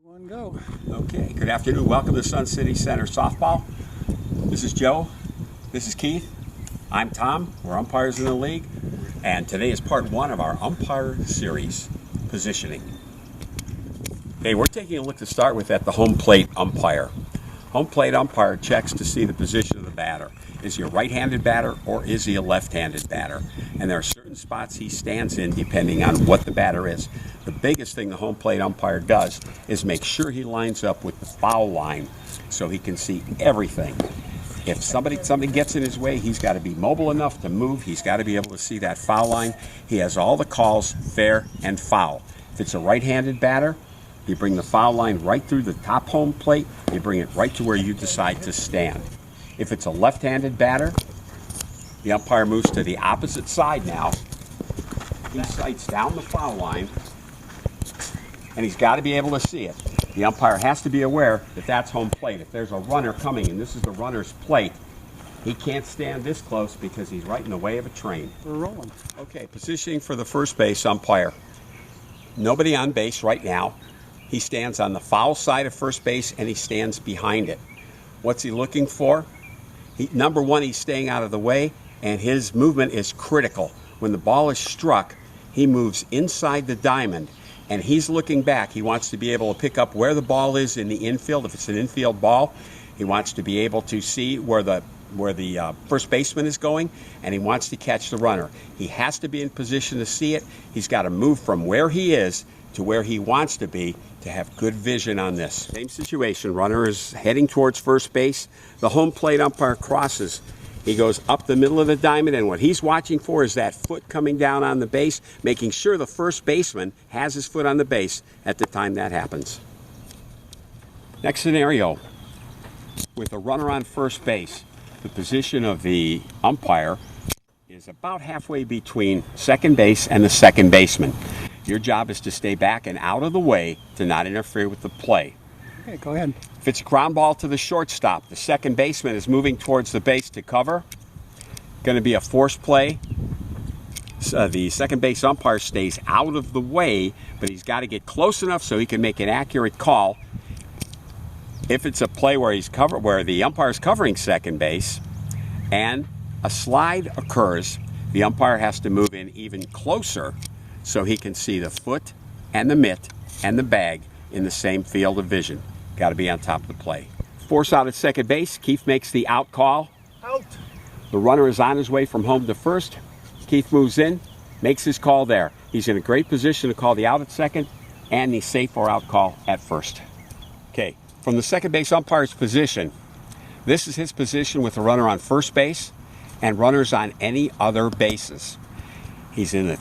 One go. Okay, good afternoon. Welcome to Sun City Center Softball. This is Joe. This is Keith. I'm Tom. We're umpires in the league. And today is part one of our umpire series, positioning. Okay, we're taking a look to start with at the home plate umpire. Home plate umpire checks to see the position of the batter. Is he a right-handed batter or is he a left-handed batter? And there are certain spots he stands in depending on what the batter is. The biggest thing the home plate umpire does is make sure he lines up with the foul line so he can see everything. If something gets in his way, he's got to be mobile enough to move. He's got to be able to see that foul line. He has all the calls, fair and foul. If it's a right-handed batter, you bring the foul line right through the top home plate. You bring it right to where you decide to stand. If it's a left-handed batter, the umpire moves to the opposite side now. He sights down the foul line, and he's got to be able to see it. The umpire has to be aware that that's home plate. If there's a runner coming, and this is the runner's plate, he can't stand this close because he's right in the way of a train. We're rolling. Okay, positioning for the first base umpire. Nobody on base right now. He stands on the foul side of first base, and he stands behind it. What's he looking for? Number one, he's staying out of the way, and his movement is critical. When the ball is struck, he moves inside the diamond, and he's looking back. He wants to be able to pick up where the ball is in the infield. If it's an infield ball, he wants to be able to see where the first baseman is going, and he wants to catch the runner. He has to be in position to see it. He's got to move from where he is to where he wants to be to have good vision on this. Same situation, runner is heading towards first base. The home plate umpire crosses. He goes up the middle of the diamond, and what he's watching for is that foot coming down on the base, making sure the first baseman has his foot on the base at the time that happens. Next scenario, with a runner on first base, the position of the umpire is about halfway between second base and the second baseman. Your job is to stay back and out of the way to not interfere with the play. Okay, go ahead. If it's a ground ball to the shortstop, the second baseman is moving towards the base to cover. Going to be a force play. The second base umpire stays out of the way, but he's got to get close enough so he can make an accurate call. If it's a play where the umpire is covering second base and a slide occurs, the umpire has to move in even closer so he can see the foot and the mitt and the bag in the same field of vision. Got to be on top of the play. Force out at second base. Keith makes the out call. Out. The runner is on his way from home to first. Keith moves in, makes his call there. He's in a great position to call the out at second and the safe or out call at first. Okay, from the second base umpire's position, this is his position with the runner on first base and runners on any other bases. He's in the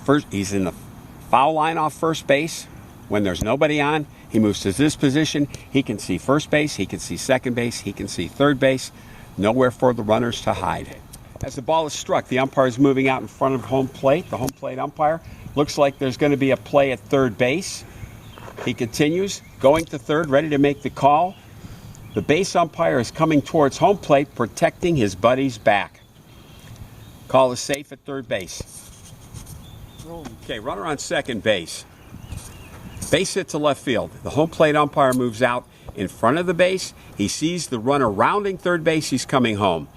foul line off first base. When there's nobody on, he moves to this position. He can see first base, he can see second base, he can see third base. Nowhere for the runners to hide. As the ball is struck, the umpire is moving out in front of home plate. The home plate umpire looks like there's going to be a play at third base. He continues, going to third, ready to make the call. The base umpire is coming towards home plate, protecting his buddy's back. Call is safe at third base. Okay, runner on second base. Base hit to left field. The home plate umpire moves out in front of the base. He sees the runner rounding third base. He's coming home.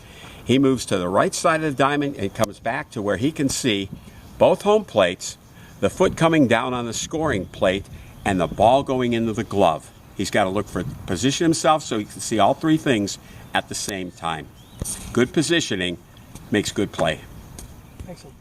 He moves to the right side of the diamond and comes back to where he can see both home plates, the foot coming down on the scoring plate, and the ball going into the glove. He's got to look for position himself so he can see all three things at the same time. Good positioning makes good play. Excellent.